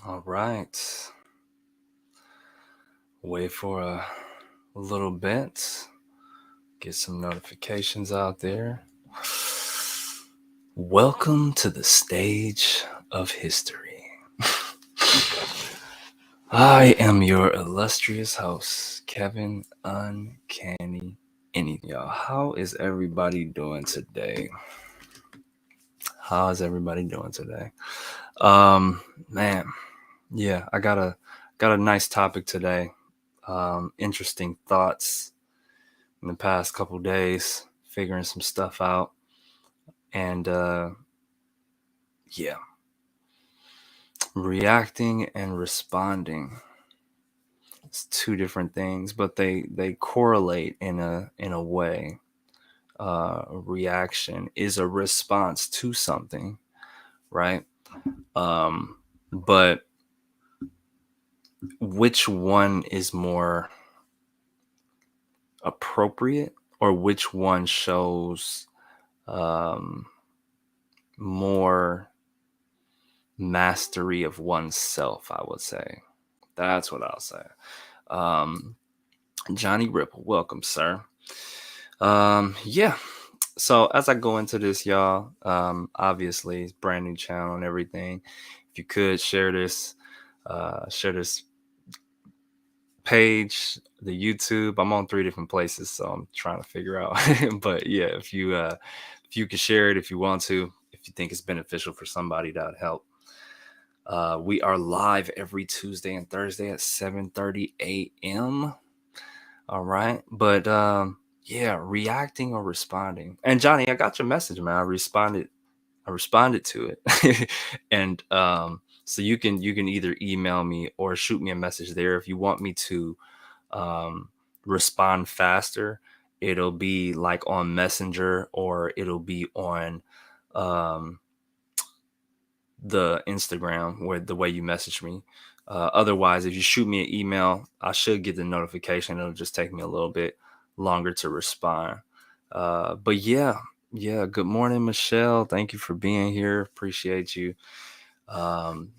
All right. Wait for a little bit. Get some notifications out there. Welcome to the stage of history. I am your illustrious host, Kevin Uncanny Anything. Y'all, how is everybody doing today? How is everybody doing today? Man, yeah, I got a nice topic today. Interesting thoughts in the past couple days, figuring some stuff out. And yeah, reacting and responding. It's two different things, but they correlate in a way. Reaction is a response to something, right? But which one is more appropriate, or which one shows um, more mastery of oneself? I would say that's what I'll say. Um, Johnny Ripple, welcome, sir. Yeah. So as I go into this, y'all, obviously it's brand new channel and everything. If you could share this page, the YouTube. I'm on 3 different places, so I'm trying to figure out. But yeah, if you could share it if you want to, if you think it's beneficial for somebody, that'd help. We are live every Tuesday and Thursday at 7:30 a.m. All right. But yeah, reacting or responding. And Johnny, I got your message, man. I responded to it. And so you can either email me or shoot me a message there if you want me to um respond faster. It'll be like on Messenger, or it'll be on um the Instagram, where the way you message me. Otherwise, if you shoot me an email, I should get the notification. It'll just take me a little bit longer to respond. But yeah, yeah. Good morning, Michelle. Thank you for being here. Appreciate you. Um,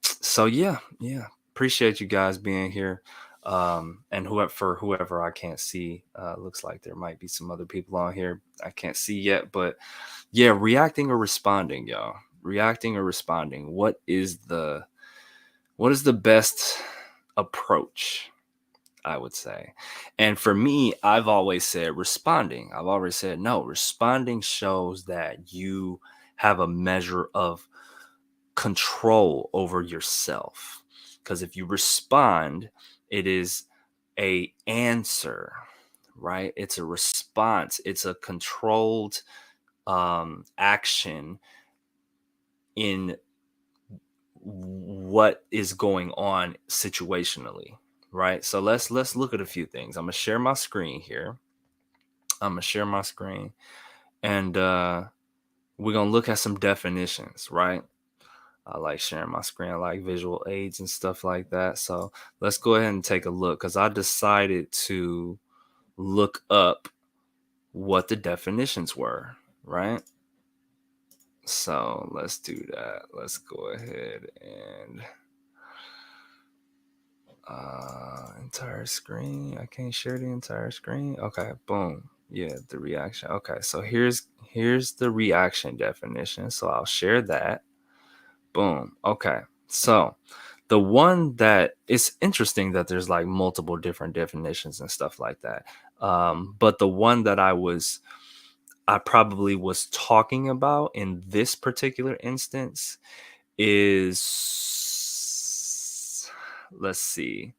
so yeah. Appreciate you guys being here. And whoever I can't see, looks like there might be some other people on here I can't see yet, but yeah, reacting or responding, y'all. Reacting or responding. What is the best approach, I would say? And for me, I've always said responding. I've always said no, responding shows that you have a measure of control over yourself. Because if you respond, it is a answer, right? It's a response. It's a controlled action in what is going on situationally, right? So let's look at a few things. I'm gonna share my screen here. I'm gonna share my screen, and we're gonna look at some definitions, right? I like sharing my screen. I like visual aids and stuff like that. So let's go ahead and take a look, because I decided to look up what the definitions were, right? So let's do that. Let's go ahead and entire screen. I can't share the entire screen. Okay, boom. Yeah, the reaction. Okay, so here's the reaction definition. So I'll share that. Boom. Okay. So the one that it's interesting that there's like multiple different definitions and stuff like that. But the one that I probably was talking about in this particular instance is, let's see.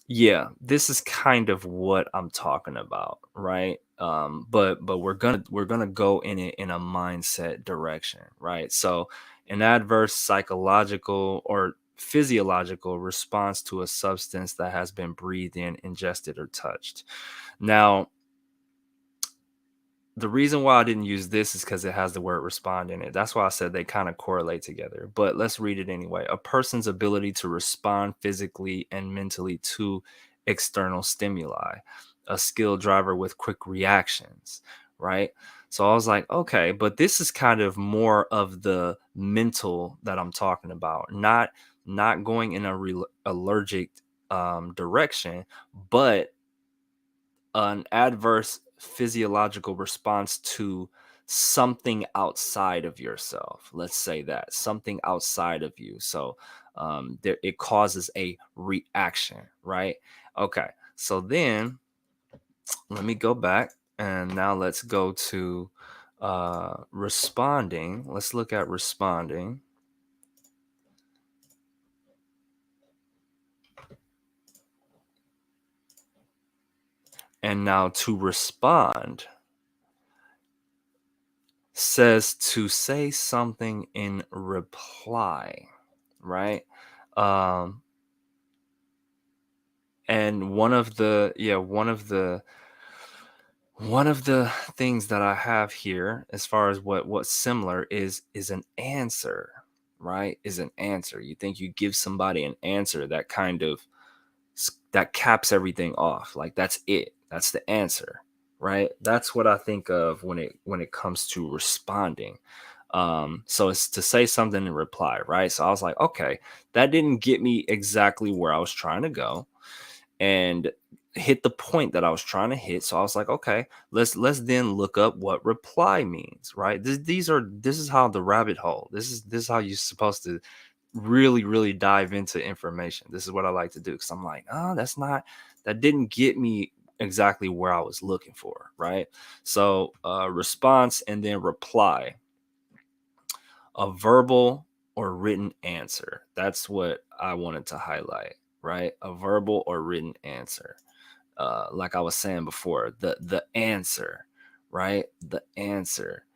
Yeah, this is kind of what I'm talking about, right? But we're gonna go in it in a mindset direction, right? So an adverse psychological or physiological response to a substance that has been breathed in, ingested, or touched. Now, the reason why I didn't use this is because it has the word respond in it. That's why I said they kind of correlate together. But let's read it anyway. A person's ability to respond physically and mentally to external stimuli, a skill driver with quick reactions, right? So I was like, okay, but this is kind of more of the mental that I'm talking about, not going in a allergic direction, but an adverse physiological response to something outside of yourself. Let's say that something outside of you. So there, it causes a reaction, right? Okay. So then let me go back and now let's go to responding. Let's look at responding. And now to respond says to say something in reply, right? Um, and one of the things that I have here as far as what's similar is an answer, right? Is an answer. You think you give somebody an answer that kind of that caps everything off. Like that's it. That's the answer, right? That's what I think of when it comes to responding. So it's to say something in reply, right? So I was like, okay, that didn't get me exactly where I was trying to go and hit the point that I was trying to hit. So I was like, okay, let's then look up what reply means, right? This is how the rabbit hole. This is how you're supposed to really dive into information. This is what I like to do because I'm like, oh, that didn't get me exactly where I was looking for, right? So response and then reply, a verbal or written answer. That's what I wanted to highlight, right? A verbal or written answer. Like I was saying before, the answer, right? The answer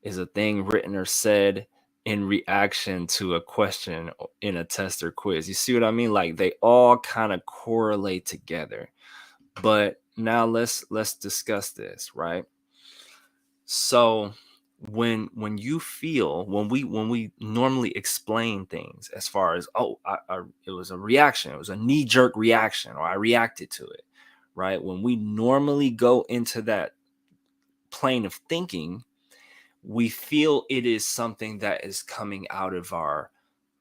is a thing written or said in reaction to a question in a test or quiz. You see what I mean? Like they all kind of correlate together. But now let's discuss this, right? So when we normally explain things as far as it was a reaction, it was a knee jerk reaction, or I reacted to it, right? When we normally go into that plane of thinking, we feel it is something that is coming out of our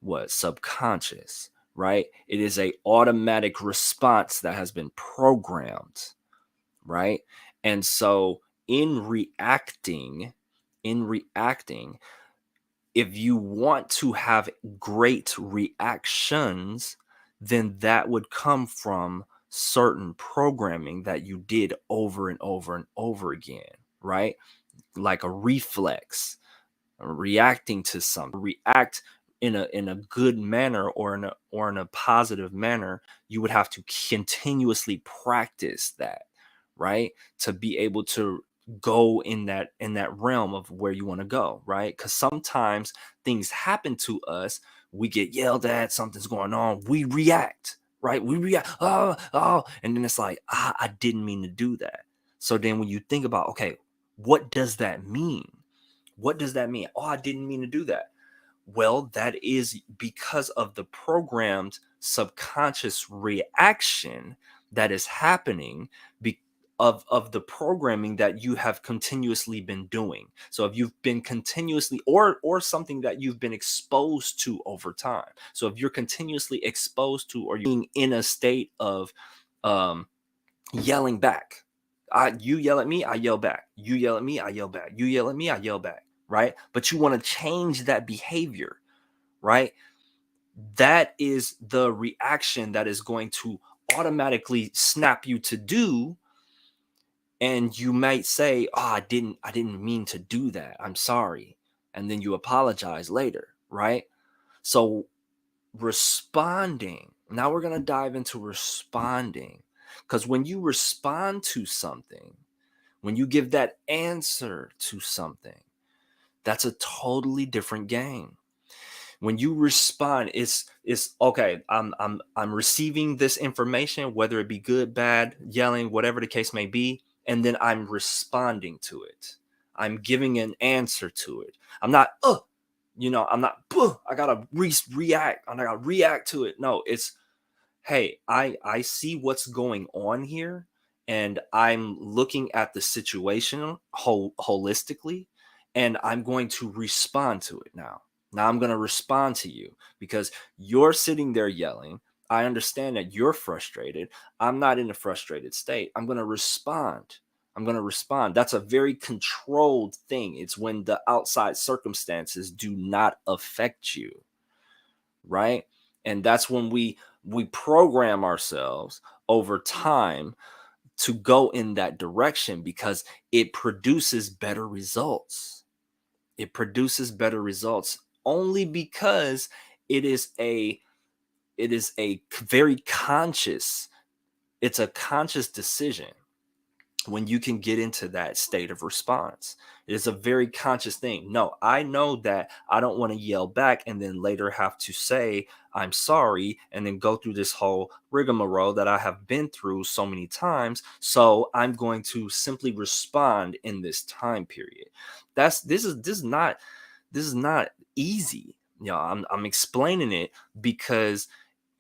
what subconscious, right? It is a automatic response that has been programmed, right? And so in reacting, if you want to have great reactions, then that would come from certain programming that you did over and over and over again, right? Like a reflex, reacting to something, react in a good manner or in a positive manner. You would have to continuously practice that, right? To be able to go in that realm of where you want to go, right? Because sometimes things happen to us, we get yelled at, something's going on, we react, right? We react, oh, and then it's like, I didn't mean to do that. So then when you think about, okay, what does that mean? What does that mean? Oh, I didn't mean to do that. Well, that is because of the programmed subconscious reaction that is happening of the programming that you have continuously been doing. So if you've been continuously or something that you've been exposed to over time. So if you're continuously exposed to or you're being in a state of um yelling back. You yell at me, I yell back. You yell at me, I yell back. You yell at me, I yell back. Right? But you want to change that behavior, right? That is the reaction that is going to automatically snap you to do. And you might say, oh, I didn't mean to do that. I'm sorry. And then you apologize later, right? So responding. Now we're going to dive into responding. Because when you respond to something, when you give that answer to something, that's a totally different game. When you respond, it's okay. I'm receiving this information, whether it be good, bad, yelling, whatever the case may be, and then I'm responding to it. I'm giving an answer to it. I'm not, I'm not, I gotta react. I gotta react to it. No, it's, hey, I see what's going on here, and I'm looking at the situation holistically, and I'm going to respond to it now. Now I'm going to respond to you because you're sitting there yelling. I understand that you're frustrated. I'm not in a frustrated state. I'm going to respond. I'm going to respond. That's a very controlled thing. It's when the outside circumstances do not affect you, right? And that's when we program ourselves over time to go in that direction because it produces better results. It produces better results only because it is a very conscious, it's a conscious decision when you can get into that state of response. It is a very conscious thing. No, I know that I don't want to yell back and then later have to say I'm sorry and then go through this whole rigmarole that I have been through so many times. So I'm going to simply respond in this time period. This is not easy. I'm explaining it because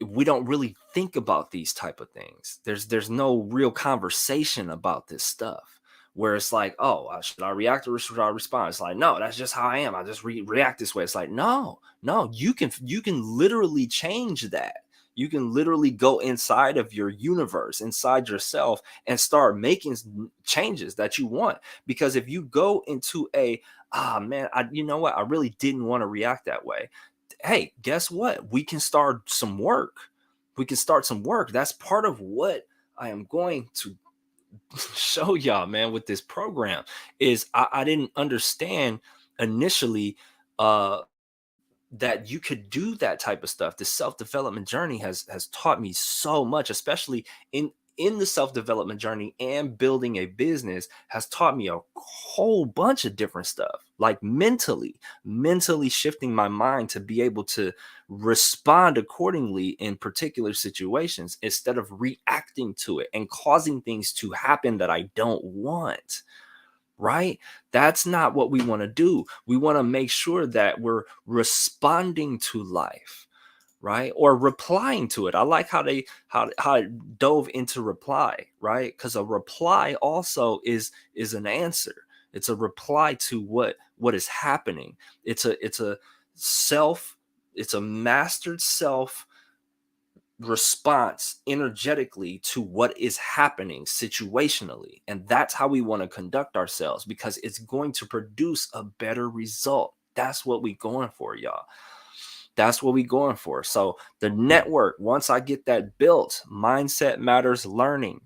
we don't really think about these type of things. There's no real conversation about this stuff where it's like, oh, should I react or should I respond? It's like, no, that's just how I am. I just react this way. It's like, no, you can literally change that. You can literally go inside of your universe, inside yourself, and start making changes that you want. Because if you go into man, you know what, I really didn't want to react that way. Hey, guess what? We can start some work. We can start some work. That's part of what I am going to show y'all, man, with this program is I didn't understand initially uh that you could do that type of stuff. The self-development journey has taught me so much, especially in the self-development journey, and building a business has taught me a whole bunch of different stuff, like mentally shifting my mind to be able to respond accordingly in particular situations instead of reacting to it and causing things to happen that I don't want, right? That's not what we want to do. We want to make sure that we're responding to life, right? Or replying to it. I like how it dove into reply, right? Because a reply also is an answer. It's a reply to what is happening. It's a self, it's a mastered self response energetically to what is happening situationally. And that's how we want to conduct ourselves because it's going to produce a better result. That's what we going for, y'all. That's what we going for. So the network, once I get that built, Mindset Matters Learning,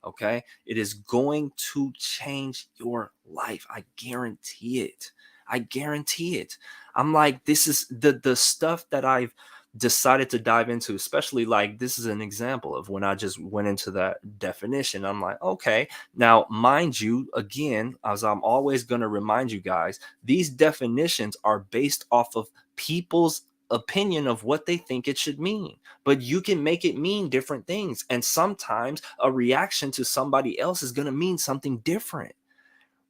okay, it is going to change your life. I guarantee it. I guarantee it. I'm like, this is the stuff that I've decided to dive into, especially like this is an example of when I just went into that definition. I'm like, okay, now mind you, again, as I'm always going to remind you guys, these definitions are based off of people's opinion of what they think it should mean, but you can make it mean different things, and sometimes a reaction to somebody else is going to mean something different,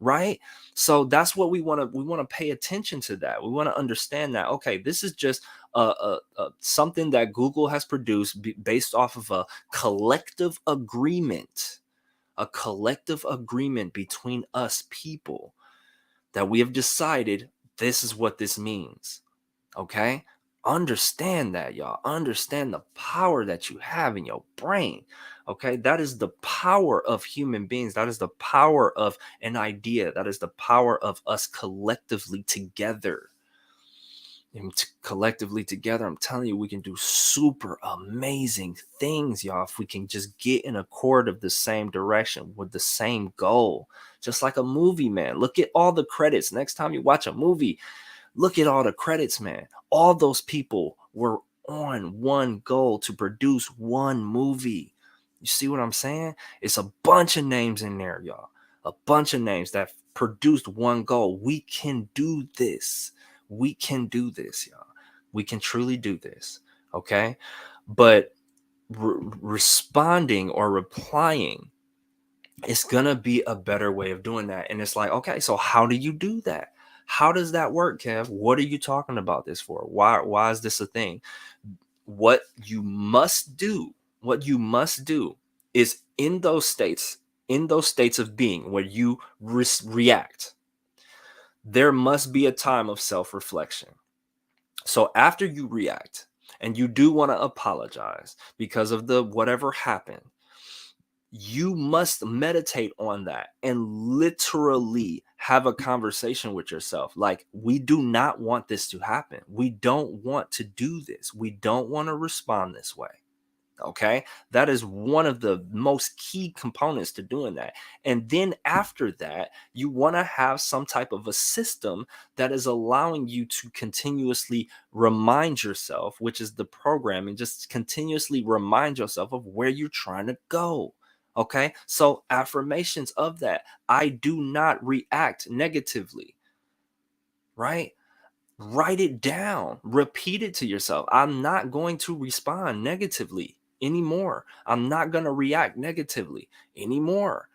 right? So that's what we want to pay attention to. That we want to understand that, okay, this is just something that Google has produced based off of a collective agreement between us people, that we have decided this is what this means. Okay? Understand that, y'all. Understand the power that you have in your brain. Okay? That is the power of human beings. That is the power of an idea. That is the power of us collectively together. And collectively together, I'm telling you, we can do super amazing things, y'all, if we can just get in accord of the same direction with the same goal. Just like a movie, man. Look at all the credits. Next time you watch a movie, look at all the credits, man. All those people were on one goal to produce one movie. You see what I'm saying? It's a bunch of names in there, y'all. A bunch of names that produced one goal. We can do this. We can do this, y'all. We can truly do this. Okay. But responding or replying, it's gonna be a better way of doing that. And it's like, okay, so how do you do that? How does that work, Kev? What are you talking about this for? Why is this a thing? What you must do, what you must do is in those states, in those states of being where you react, there must be a time of self reflection. So after you react and you do want to apologize because of the whatever happened, you must meditate on that and literally have a conversation with yourself. Like, we do not want this to happen. We don't want to do this. We don't want to respond this way. Okay. That is one of the most key components to doing that. And then after that, you want to have some type of a system that is allowing you to continuously remind yourself, which is the programming, just continuously remind yourself of where you're trying to go. Okay. So affirmations of that: I do not react negatively, right? Write it down, repeat it to yourself. I'm not going to respond negatively anymore. I'm not going to react negatively anymore.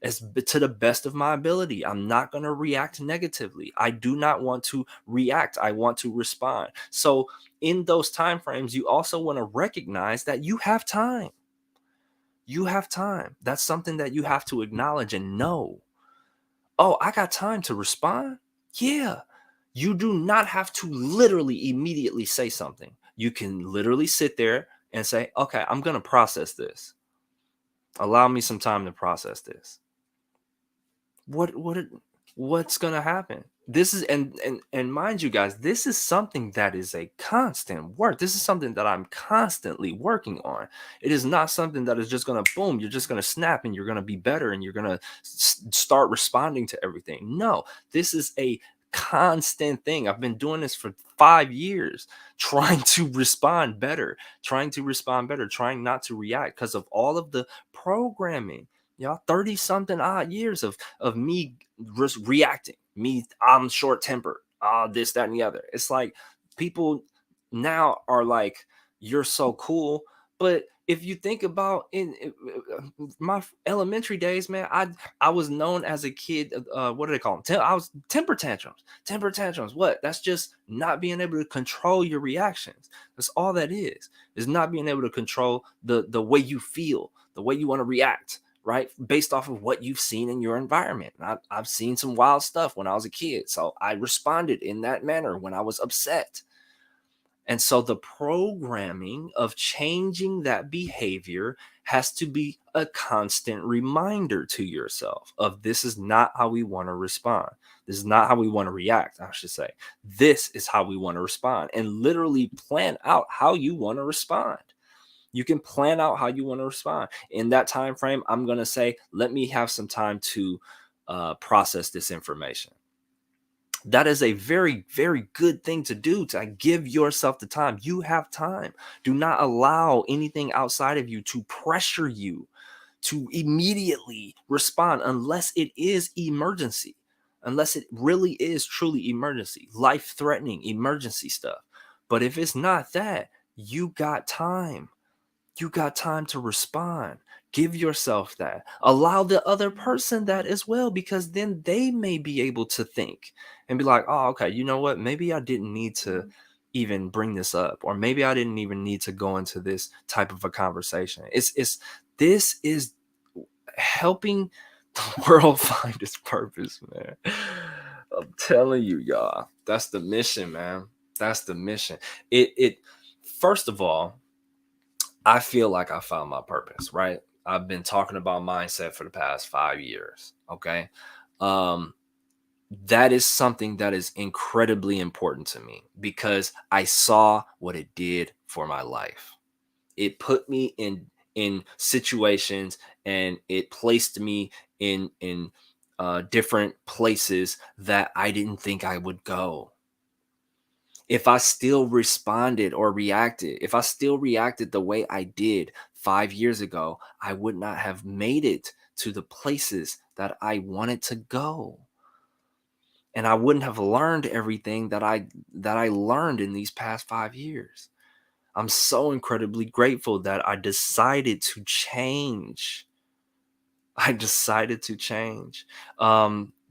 To the best of my ability, I'm not going to react negatively. I do not want to react. I want to respond. So in those time frames, you also want to recognize that you have time. You have time. That's something that you have to acknowledge and know. Oh, I got time to respond? Yeah. You do not have to literally immediately say something. You can literally sit there and say, okay, I'm going to process this. Allow me some time to process this. What's going to happen? This is, and mind you guys, this is something that is a constant work. This is something that I'm constantly working on. It is not something that is just going to boom, you're just going to snap and you're going to be better and you're going to start responding to everything. No, this is a constant thing. I've been doing this for 5 years, trying to respond better, trying not to react because of all of the programming. 30 something odd years of me reacting. Me, I'm short tempered. This, that, and the other. It's like people now are like, you're so cool. But if you think about my elementary days, man, I was known as a kid. What do they call them? I was temper tantrums. Temper tantrums. What? That's just not being able to control your reactions. That's all that is. Is not being able to control the way you feel, the way you want to react, right? Based off of what you've seen in your environment. I've seen some wild stuff when I was a kid. So I responded in that manner when I was upset. And so the programming of changing that behavior has to be a constant reminder to yourself of this is not how we want to respond. This is not how we want to react, I should say. This is how we want to respond, and literally plan out how you want to respond. You can plan out how you want to respond. In that time frame, I'm going to say, let me have some time to process this information. That is a very, very good thing to do, to give yourself the time. You have time. Do not allow anything outside of you to pressure you to immediately respond unless it is emergency, unless it really is truly emergency, life-threatening emergency stuff. But if it's not that, you got time. You got time to respond. Give yourself that. Allow the other person that as well, because then they may be able to think and be like, oh, okay, you know what? Maybe I didn't need to even bring this up, or maybe I didn't even need to go into this type of a conversation. This is helping the world find its purpose, man. I'm telling you, y'all. That's the mission, man. That's the mission. It first of all, I feel like I found my purpose, right? I've been talking about mindset for the past 5 years. Okay. Um, that is something that is incredibly important to me because I saw what it did for my life. It put me in situations and it placed me in different places that I didn't think I would go. If I still responded or reacted, if I still reacted the way I did 5 years ago, I would not have made it to the places that I wanted to go. And I wouldn't have learned everything that I learned in these past 5 years. I'm so incredibly grateful that I decided to change. I decided to change.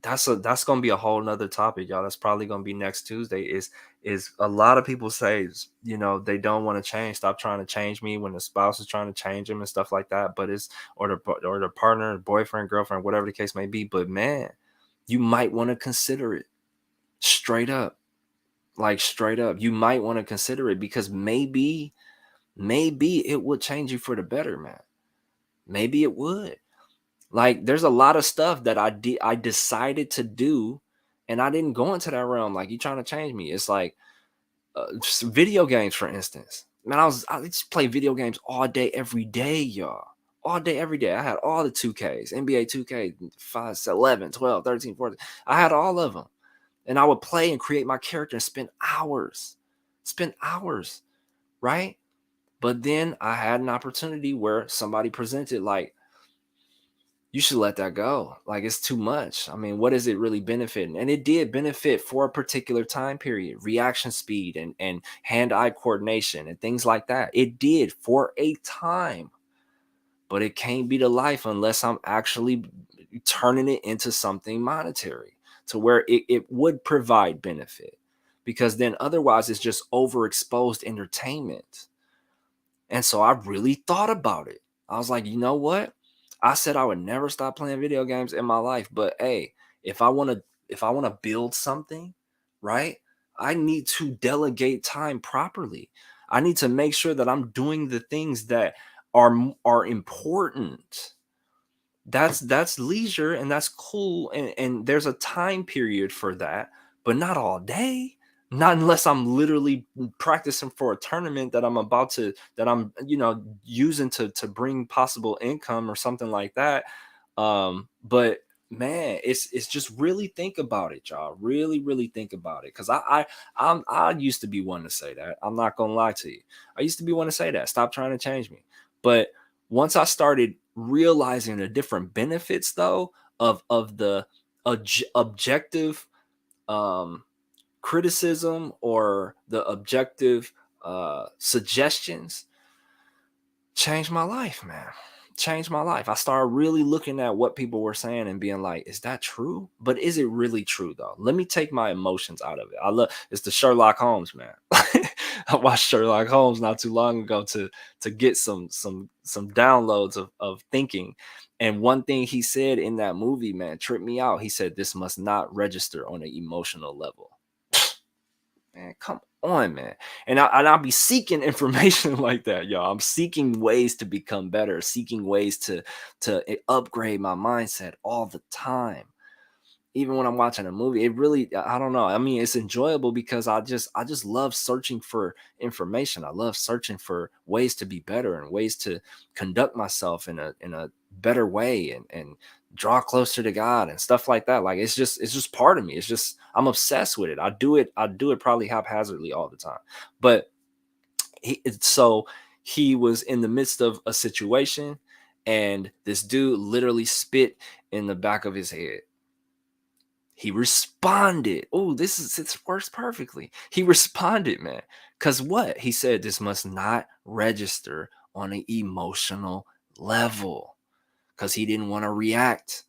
That's gonna be a whole nother topic, y'all. That's probably gonna be next Tuesday. Is a lot of people say, they don't want to change, stop trying to change me when the spouse is trying to change them and stuff like that. But it's or the partner, boyfriend, girlfriend, whatever the case may be. But man, you might want to consider it straight up, like straight up. You might want to consider it because maybe it would change you for the better, man. Maybe it would. Like, there's a lot of stuff that I decided to do, and I didn't go into that realm. Like, you trying to change me? It's like just video games, for instance. Man, I just play video games all day, every day, y'all. All day, every day. I had all the 2Ks, NBA 2K, 5, 11, 12, 13, 14. I had all of them. And I would play and create my character and spend hours, right? But then I had an opportunity where somebody presented, like, you should let that go. Like, it's too much. I mean, what is it really benefiting? And it did benefit for a particular time period, reaction speed and hand-eye coordination and things like that. It did for a time, but it can't be the life unless I'm actually turning it into something monetary to where it would provide benefit. Because then otherwise it's just overexposed entertainment. And so I really thought about it. I was like, you know what? I said I would never stop playing video games in my life, but hey, if I want to build something, right? I need to delegate time properly. I need to make sure that I'm doing the things that are important. That's leisure and that's cool, and there's a time period for that, but not all day. Not unless I'm literally practicing for a tournament that I'm using to bring possible income or something like that. But man, it's just really think about it, y'all. Really think about it, because I used to be one to say that. I'm not gonna lie to you. I used to be one to say that. Stop trying to change me. But once I started realizing the different benefits, though, of the objective um criticism or the objective suggestions, changed my life, man. Changed my life. I started really looking at what people were saying and being like, is that true? But is it really true though? Let me take my emotions out of it. I love It's the Sherlock Holmes, man. I watched Sherlock Holmes not too long ago to get some downloads of thinking. And one thing he said in that movie, man, tripped me out. He said, this must not register on an emotional level. Man, come on, man. And I'll be seeking information like that, y'all. I'm seeking ways to become better, seeking ways to upgrade my mindset all the time. Even when I'm watching a movie, it really, I don't know. I mean, it's enjoyable because I just love searching for information. I love searching for ways to be better and ways to conduct myself in a better way and draw closer to God and stuff like that. Like, it's just part of me. It's just, I'm obsessed with it. I do it probably haphazardly all the time. But so he was in the midst of a situation, and this dude literally spit in the back of his head. He responded. Oh, it works perfectly. He responded, man. Cause what? He said this must not register on an emotional level. Cause he didn't want to react.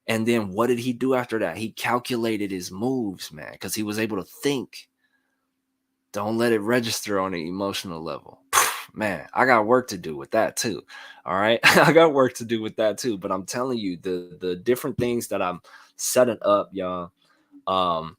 And then what did he do after that? He calculated his moves, man. Cause he was able to think. Don't let it register on an emotional level. Man, I got work to do with that too. All right. I got work to do with that too. But I'm telling you, the different things that I'm setting up, y'all. Um,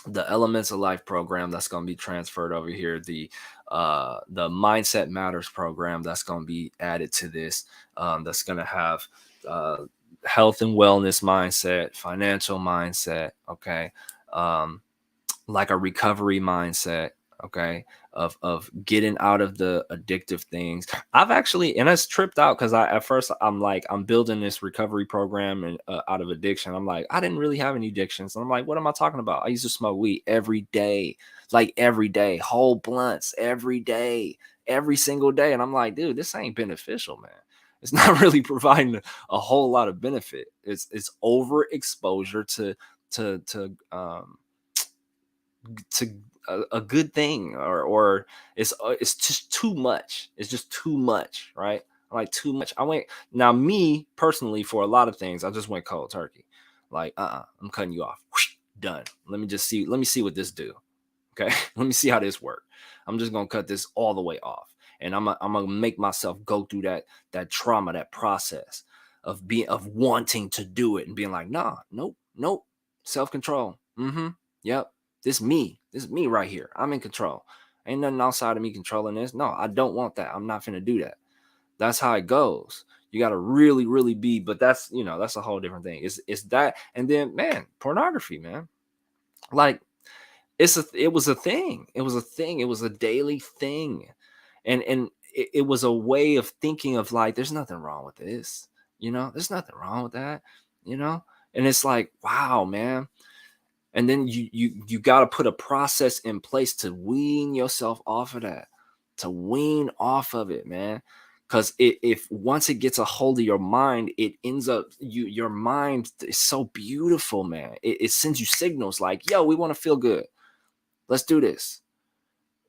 the Elements of Life program that's going to be transferred over here, the Mindset Matters program that's going to be added to this, that's going to have uh, health and wellness mindset, financial mindset, okay, um, like a recovery mindset, okay, of getting out of the addictive things. I've actually, and it's tripped out because at first I'm like, I'm building this recovery program and out of addiction. I'm like, I didn't really have any addictions. And I'm like, what am I talking about? I used to smoke weed every day, like every day, whole blunts every day, every single day. And I'm like, dude, this ain't beneficial, man. It's not really providing a whole lot of benefit. It's overexposure to a good thing, or it's just too much. It's just too much, right? I'm like, too much. I went Now, me personally, for a lot of things I just went cold turkey. Like, I'm cutting you off. Done. Let me see what this do. Okay. Let me see how this work. I'm just gonna cut this all the way off. And I'm gonna make myself go through that trauma, that process of wanting to do it and being like, nah, nope, nope. Self-control. Mm-hmm. Yep. This is me right here. I'm in control. Ain't nothing outside of me controlling this. No, I don't want that. I'm not finna do that. That's how it goes. You got to really, really be, but that's, that's a whole different thing. It's that. And then, man, pornography, man. Like, it was a thing. It was a thing. It was a daily thing. And it was a way of thinking of like, there's nothing wrong with this. There's nothing wrong with that, you know? And it's like, wow, man. And then you got to put a process in place to wean yourself off of that, to wean off of it, man. Because if once it gets a hold of your mind, it ends up your mind is so beautiful, man. It sends you signals like, yo, we want to feel good. Let's do this.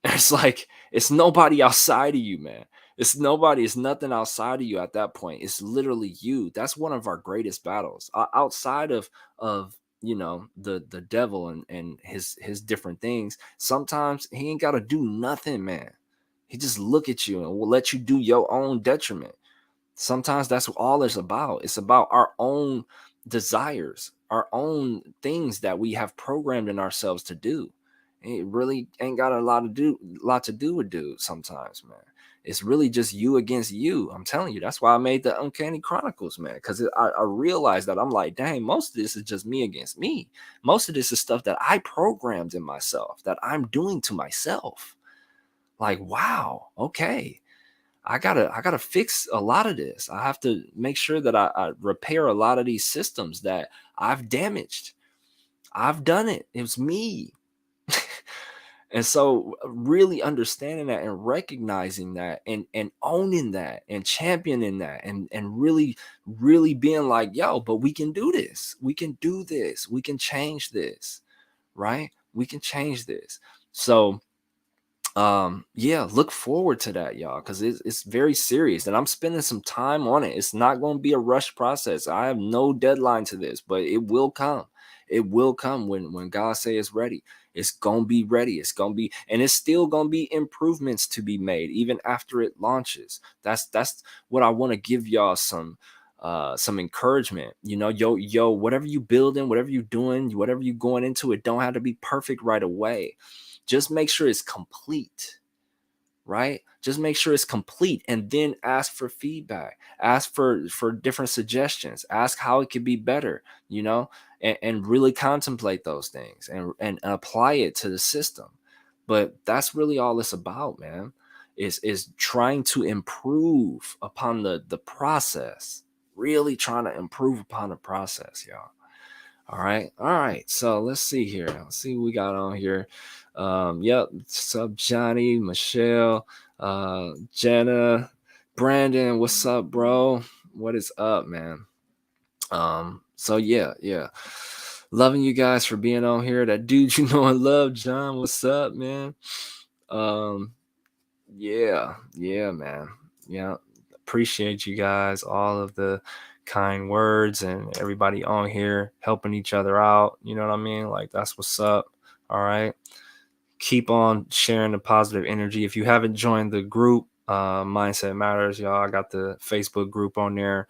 It's like it's nobody outside of you, man. It's nobody. It's nothing outside of you at that point. It's literally you. That's one of our greatest battles. Outside of the devil and his different things. Sometimes he ain't got to do nothing, man. He just look at you and will let you do your own detriment. Sometimes that's all it's about. It's about our own desires, our own things that we have programmed in ourselves to do. It really ain't got lot to do with dude sometimes, man. It's really just you against you. I'm telling you. That's why I made the Uncanny Chronicles, man. Because I realized that I'm like, dang, most of this is just me against me. Most of this is stuff that I programmed in myself, that I'm doing to myself. Like, wow, okay. I gotta fix a lot of this. I have to make sure that I repair a lot of these systems that I've damaged. I've done it. It was me. And so really understanding that and recognizing that and owning that and championing that and really, really being like, yo, but we can do this. We can do this. We can change this. Right? We can change this. So yeah, look forward to that, y'all, because it's very serious and I'm spending some time on it. It's not going to be a rush process. I have no deadline to this, but it will come. It will come when God say it's ready. It's gonna be ready. It's gonna be, and it's still gonna be improvements to be made even after it launches. That's what I want to give y'all some encouragement. Yo, whatever you building, whatever you doing, whatever you going into, it don't have to be perfect right away. Just make sure it's complete, right? Just make sure it's complete and then ask for feedback, ask for different suggestions, ask how it could be better, and really contemplate those things and apply it to the system. But that's really all it's about, man. Is trying to improve upon the process, really trying to improve upon the process, y'all. All right. All right. So let's see here. Let's see what we got on here. Yep. What's up, Johnny, Michelle, Jenna, Brandon? What's up, bro? What is up, man? So yeah. Loving you guys for being on here. That dude you know and love, John. What's up, man? Um, yeah, man. Yeah. Appreciate you guys, all of the kind words and everybody on here helping each other out. You know what I mean? Like, that's what's up. All right. Keep on sharing the positive energy. If you haven't joined the group, Mindset Matters, y'all, I got the Facebook group on there.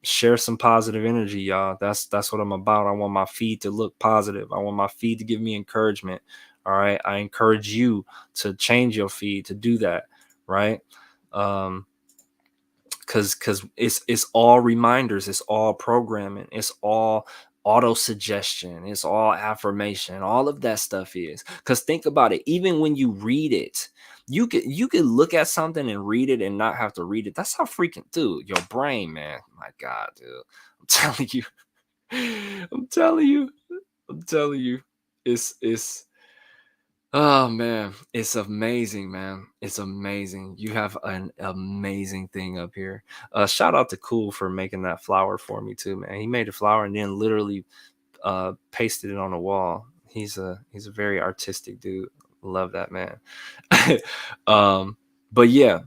Share some positive energy, y'all. That's what I'm about. I want my feed to look positive. I want my feed to give me encouragement. All right. I encourage you to change your feed to do that. Right. Because it's all reminders, it's all programming, it's all auto suggestion, it's all affirmation, all of that stuff is. Because think about it, even when you read it, you could look at something and read it and not have to read it. That's how freaking, dude, your brain, man, my God, dude, I'm telling you. I'm telling you it's Oh man, it's amazing, man. It's amazing. You have an amazing thing up here. Shout out to Cool for making that flower for me too, man. He made a flower and then literally pasted it on the wall. He's a very artistic dude. Love that man. um, but yeah,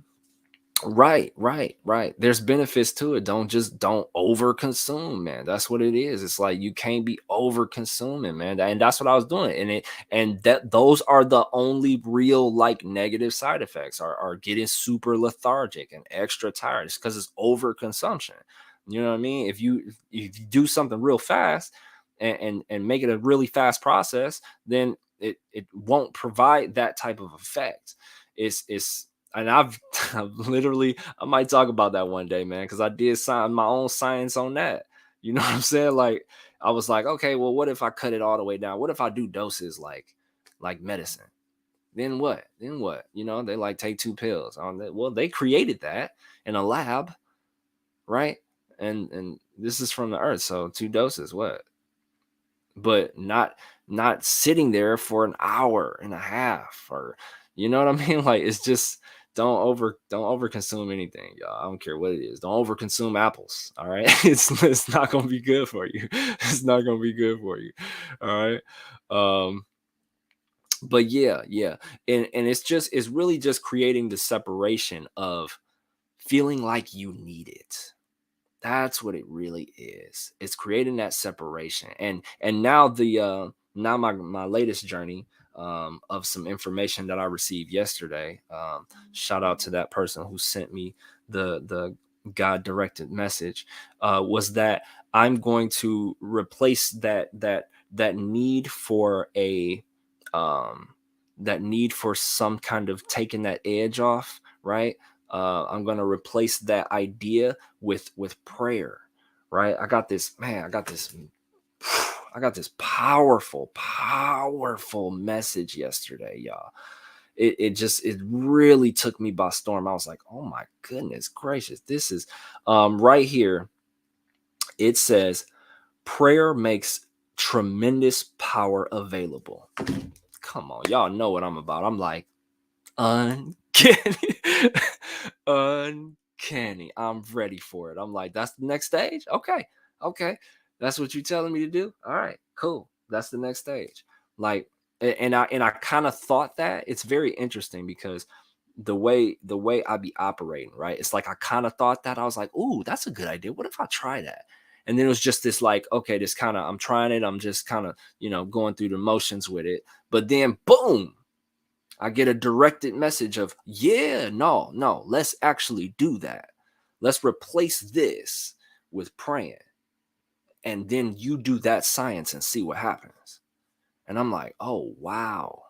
Right, right, right. There's benefits to it. Don't over consume, man. That's what it is. It's like you can't be over consuming, man. And that's what I was doing. And that those are the only real like negative side effects are getting super lethargic and extra tired. It's because it's over consumption. You know what I mean? If you do something real fast and make it a really fast process, then it won't provide that type of effect. It's and I've literally I might talk about that one day, man, because I did my own science on that. You know what I'm saying? Like I was like, okay, well, what if I cut it all the way down? What if I do doses like medicine? Then what? Then what? You know, they like take two pills on that. Well, they created that in a lab, right? And this is from the earth, so two doses. What? But not sitting there for an hour and a half or you know what I mean? Like it's just don't over consume anything, y'all. I don't care what it is. Don't over consume apples. All right. It's not gonna be good for you. It's not gonna be good for you. All right. Um, but yeah, yeah. And it's really just creating the separation of feeling like you need it. That's what it really is. It's creating that separation. And now now my latest journey of some information that I received yesterday. Shout out to that person who sent me the God directed message. Was that I'm going to replace that need for a um, that need for some kind of taking that edge off, right? I'm going to replace that idea with prayer, right? I got this powerful message yesterday, y'all. It really took me by storm. I was like, oh my goodness gracious, this is right here. It says prayer makes tremendous power available. Come on, y'all know what I'm about. I'm like, uncanny. Uncanny. I'm ready for it. I'm like, that's the next stage? Okay. Okay. That's what you're telling me to do? All right, cool. That's the next stage. Like, and I kind of thought that it's very interesting because the way I be operating, right? It's like I kind of thought that. I was like, ooh, that's a good idea. What if I try that? And then it was just this like, okay, this kind of I'm trying it. I'm just kind of, going through the motions with it. But then boom, I get a directed message of, yeah, no, no, let's actually do that. Let's replace this with praying. And then you do that science and see what happens. And I'm like, oh, wow.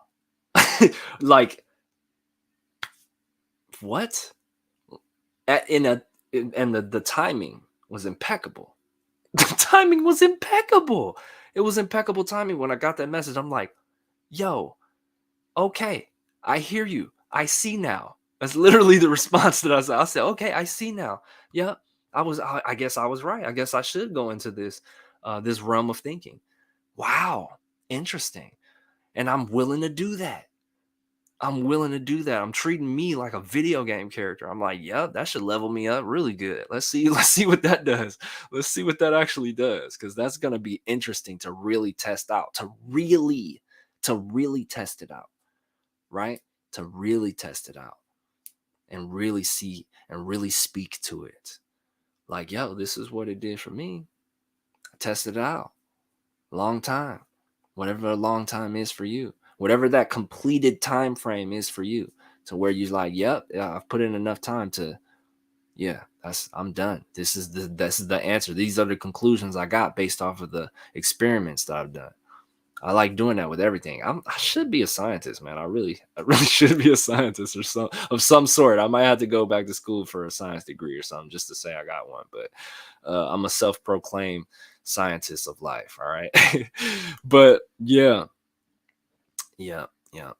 Like, what? In a, and the timing was impeccable. The timing was impeccable. It was impeccable timing when I got that message. I'm like, yo, okay, I hear you. I see now. That's literally the response that I said. I said, okay, I see now. Yeah, I guess I was right. I guess I should go into this realm of thinking. Wow, interesting. And I'm willing to do that. I'm willing to do that. I'm treating me like a video game character. I'm like, yeah, that should level me up really good. Let's see, let's see what that does. Let's see what that actually does. Cause that's gonna be interesting to really test out, to really test it out, right? To really test it out and really see and really speak to it. Like, yo, this is what it did for me. I tested it out. Long time. Whatever a long time is for you. Whatever that completed time frame is for you. To where you're like, yep, yeah, I've put in enough time to, yeah, I'm done. This is the answer. These are the conclusions I got based off of the experiments that I've done. I like doing that with everything. I should be a scientist, man. I really should be a scientist or some sort. I might have to go back to school for a science degree or something just to say I got one. But I'm a self-proclaimed scientist of life. All right, but yeah, yeah, yeah.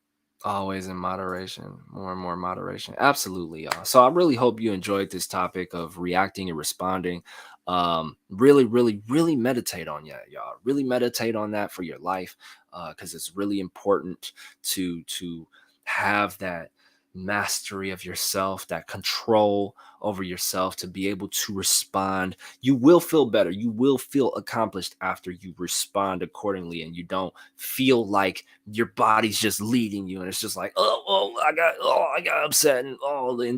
Always in moderation, more and more moderation. Absolutely, y'all. So I really hope you enjoyed this topic of reacting and responding. Really, really, really meditate on that, y'all. Really meditate on that for your life, because it's really important to have mastery of yourself, that control over yourself to be able to respond. You will feel better. You will feel accomplished after you respond accordingly and you don't feel like your body's just leading you and it's just like, I got upset and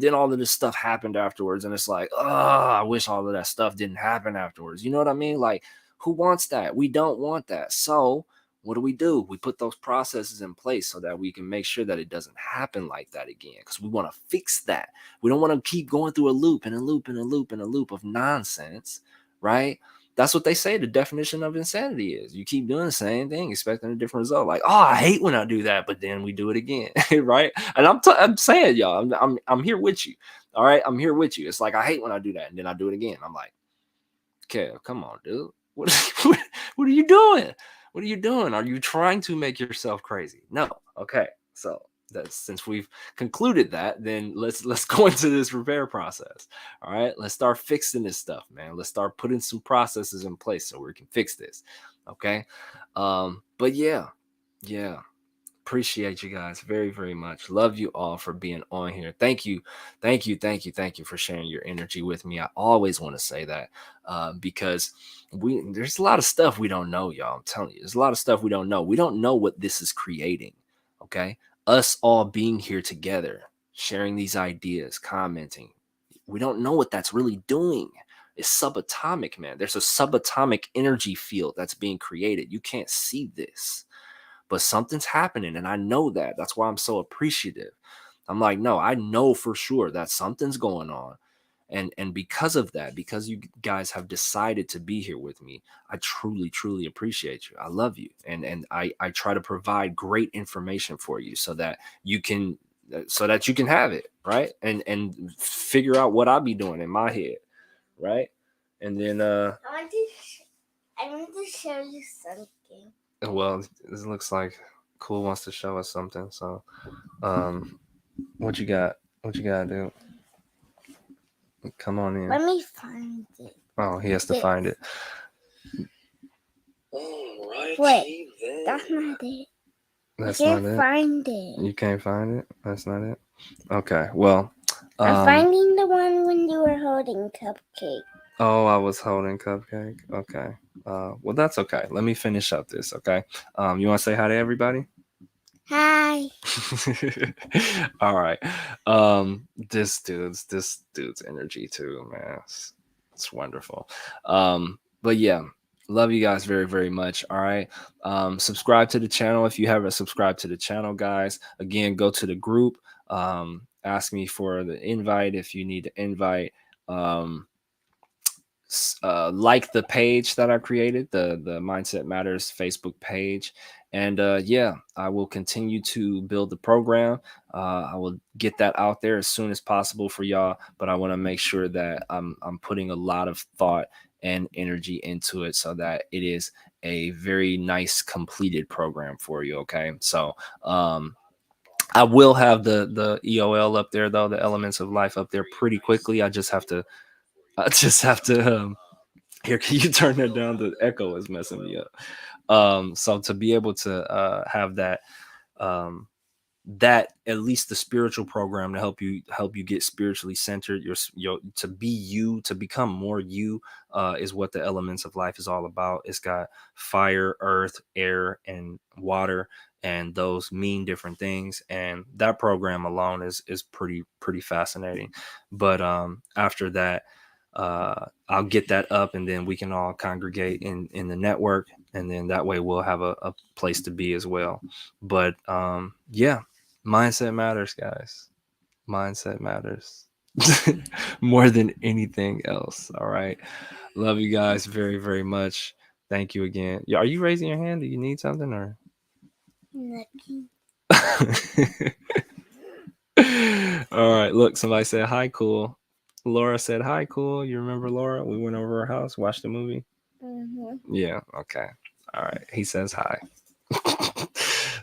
then all of this stuff happened afterwards and it's like, I wish all of that stuff didn't happen afterwards. You know what I mean? Like, who wants that? We don't want that. So what do? We put those processes in place so that we can make sure that it doesn't happen like that again because we want to fix that. We don't want to keep going through a loop and a loop and a loop and a loop of nonsense, right? That's what they say the definition of insanity is. You keep doing the same thing, expecting a different result. Like, oh, I hate when I do that, but then we do it again, right? And I'm saying, y'all, I'm here with you. All right, I'm here with you. It's like I hate when I do that, and then I do it again. I'm like, Kev, come on, dude. What, what are you doing? What are you doing? Are you trying to make yourself crazy? No. Okay. So that's since we've concluded that, then let's go into this repair process. All right. Let's start fixing this stuff, man. Let's start putting some processes in place so we can fix this. Okay. But yeah, appreciate you guys very, very much. Love you all for being on here. Thank you. Thank you for sharing your energy with me. I always want to say that because there's a lot of stuff we don't know, y'all. I'm telling you, there's a lot of stuff we don't know. We don't know what this is creating. Okay. Us all being here together, sharing these ideas, commenting. We don't know what that's really doing. It's subatomic, man. There's a subatomic energy field that's being created. You can't see this, but something's happening and I know that. That's why I'm so appreciative. I'm like, no, I know for sure that something's going on. And because of that, because you guys have decided to be here with me, I truly appreciate you. I love you. And I try to provide great information for you so that you can have it, right? And figure out what I'll be doing in my head, right? And then I want to show you something. well, it looks like Cool wants to show us something. So um what you got? What you gotta do? Come on in. Let me find it. Oh, he has to find it. Wait, that's not it. That's I not can't it. find it. You can't find it. That's not it. Okay. Well, I'm um. finding the one when you were holding Cupcake. Oh, I was holding Cupcake. Okay. Well, that's okay. Let me finish up this. Okay. You want to say hi to everybody? Hi. All right. This dude's energy too, man. It's wonderful. But yeah, love you guys very, very much. All right. Subscribe to the channel if you haven't subscribed to the channel, guys. Again, go to the group. Ask me for the invite if you need to invite. Um, like the page that I created, the Mindset Matters Facebook page, and yeah, I will continue to build the program. I will get that out there as soon as possible for y'all, but I want to make sure that I'm putting a lot of thought and energy into it so that it is a very nice completed program for you. Okay, so I will have the EOL up there though, the Elements of Life up there pretty quickly. I just have to here, can you turn that down? The echo is messing me up. So to be able to have um, that at least the spiritual program to help you get spiritually centered, your to be you, to become more you, is what the Elements of Life is all about. It's got fire, earth, air, and water, and those mean different things. And that program alone is pretty fascinating. But after that, I'll get that up and then we can all congregate in the network, and then that way we'll have a place to be as well. But yeah, mindset matters, guys. Mindset matters more than anything else. All right, love you guys very, very much. Thank you again. Yeah, are you raising your hand? Do you need something or Nothing. all right, look, somebody said hi, Cool. Laura said hi, Cool. You remember Laura? We went over her house, watched the movie. Mhm. Yeah, okay. All right. He says hi.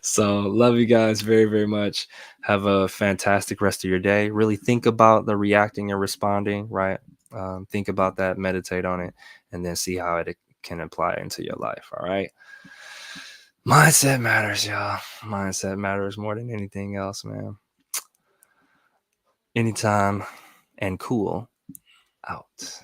So, love you guys very, very much. Have a fantastic rest of your day. Really think about the reacting and responding, right? Think about that, meditate on it, and then see how it can apply into your life. All right. Mindset matters, y'all. Mindset matters more than anything else, man. Anytime and cool out.